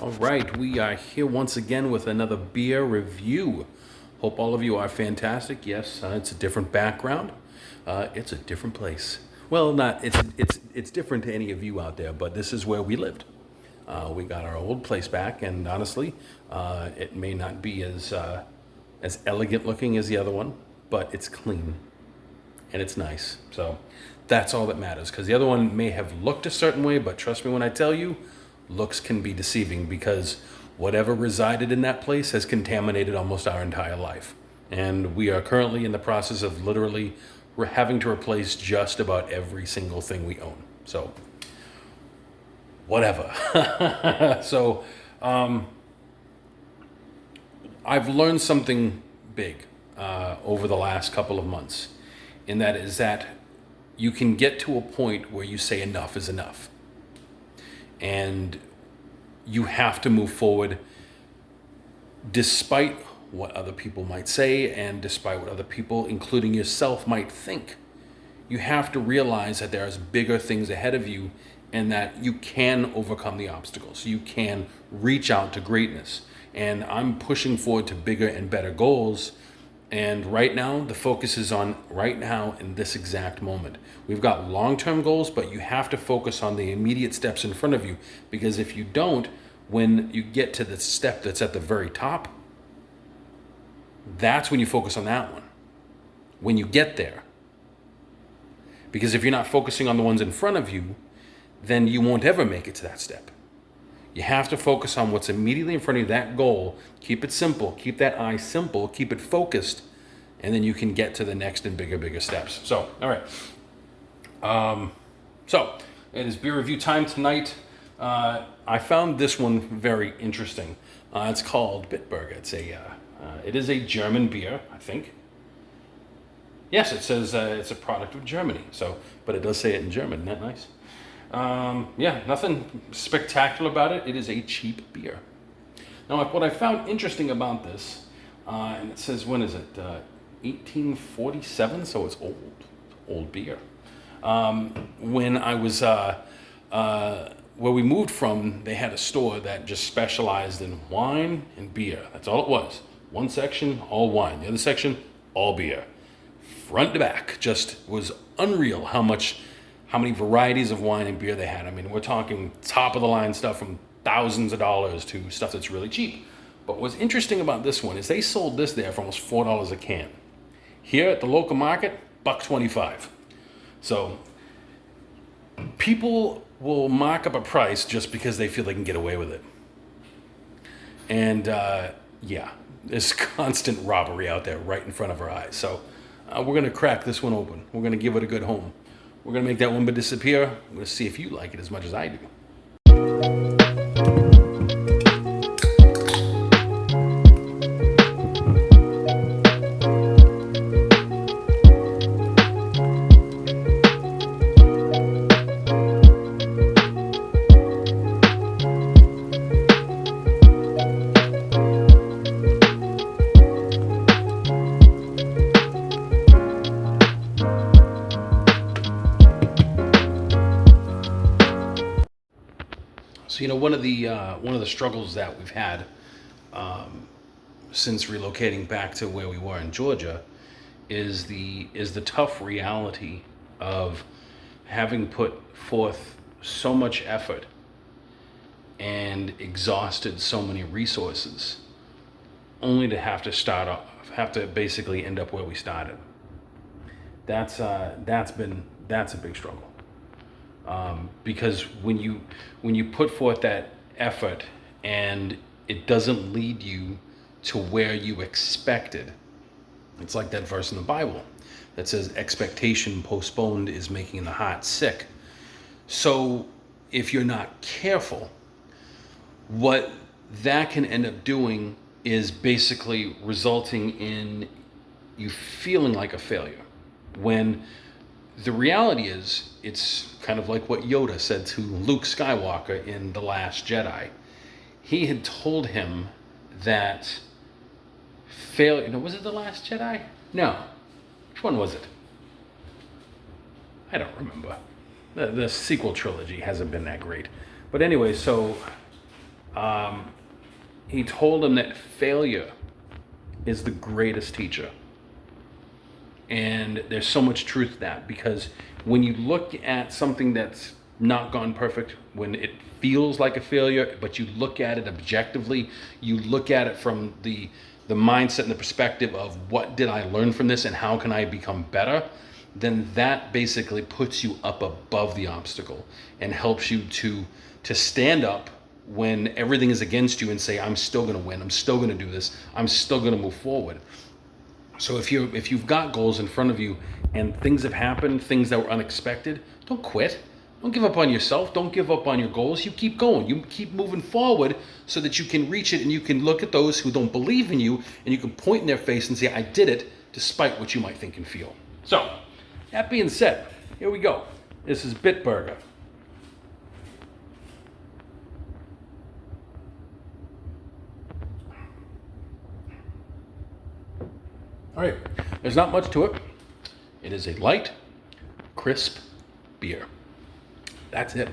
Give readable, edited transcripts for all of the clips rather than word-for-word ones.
All right, we are here once again with another beer review. Hope all of you are fantastic. Yes, it's a different background. It's a different place. Well, not it's different to any of you out there, but this is where we lived. We got our old place back, and honestly, it may not be as elegant looking as the other one, but it's clean and it's nice. So that's all that matters. Because the other one may have looked a certain way, but trust me when I tell you, looks can be deceiving because whatever resided in that place has contaminated almost our entire life. And we are currently in the process of literally we're having to replace just about every single thing we own. So, whatever. So, I've learned something big over the last couple of months, and that is that you can get to a point where you say enough is enough. And you have to move forward despite what other people might say and despite what other people, including yourself, might think. You have to realize that there's bigger things ahead of you and that you can overcome the obstacles. You can reach out to greatness. And I'm pushing forward to bigger and better goals. And right now, the focus is on right now in this exact moment. We've got long-term goals, but you have to focus on the immediate steps in front of you. Because if you don't, when you get to the step that's at the very top, that's when you focus on that one. When you get there. Because if you're not focusing on the ones in front of you, then you won't ever make it to that step. You have to focus on what's immediately in front of you, that goal. Keep it simple. Keep that eye simple. Keep it focused. And then you can get to the next and bigger steps. So, all right. So, it is beer review time tonight. I found this one very interesting. It's called Bitburger. It is a German beer, I think. Yes, it says it's a product of Germany. So, but it does say it in German. Isn't that nice? Yeah, nothing spectacular about it. It is a cheap beer. Now, what I found interesting about this, and it says, when is it? 1847, so it's old beer. When I was, where we moved from, they had a store that just specialized in wine and beer. That's all it was. One section, all wine. The other section, all beer. Front to back, just was unreal how many varieties of wine and beer they had. I mean, we're talking top of the line stuff from thousands of dollars to stuff that's really cheap. But what's interesting about this one is they sold this there for almost $4 a can. Here at the local market, $1.25. So people will mark up a price just because they feel they can get away with it. And yeah, there's constant robbery out there right in front of our eyes. So we're going to crack this one open. We're going to give it a good home. We're going to make that one disappear. I'm going to see if you like it as much as I do. So one of the struggles that we've had since relocating back to where we were in Georgia is the tough reality of having put forth so much effort and exhausted so many resources, only to have to basically end up where we started. That's a big struggle. Because when you put forth that effort and it doesn't lead you to where you expected, it's like that verse in the Bible that says expectation postponed is making the heart sick. So if you're not careful, what that can end up doing is basically resulting in you feeling like a failure, when the reality is, it's kind of like what Yoda said to Luke Skywalker in The Last Jedi. He had told him that failure... was it The Last Jedi? No. Which one was it? I don't remember. The sequel trilogy hasn't been that great. But anyway, so He told him that failure is the greatest teacher. And there's so much truth to that, because when you look at something that's not gone perfect, when it feels like a failure, but you look at it objectively, you look at it from the mindset and the perspective of what did I learn from this and how can I become better, then that basically puts you up above the obstacle and helps you to stand up when everything is against you and say, I'm still going to win, I'm still going to do this, I'm still going to move forward. So if you've got goals in front of you and things have happened, things that were unexpected, don't quit. Don't give up on yourself. Don't give up on your goals. You keep going. You keep moving forward so that you can reach it, and you can look at those who don't believe in you and you can point in their face and say, I did it, despite what you might think and feel. So, that being said, here we go. This is Bitburger. All right, there's not much to it. It is a light, crisp beer. That's it.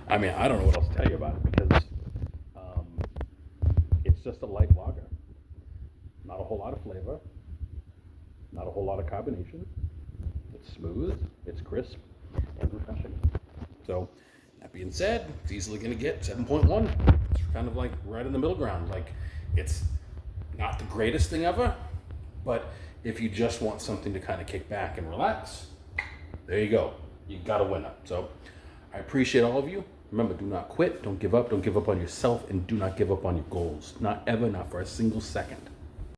I mean, I don't know what else to tell you about it, because it's just a light lager. Not a whole lot of flavor, not a whole lot of carbonation. It's smooth, it's crisp, and refreshing. So, that being said, it's easily going to get 7.1. It's kind of like right in the middle ground. Like, it's not the greatest thing ever, but if you just want something to kind of kick back and relax, there you go. You got a winner. So, I appreciate all of you. Remember, do not quit, don't give up on yourself, and do not give up on your goals. Not ever, not for a single second.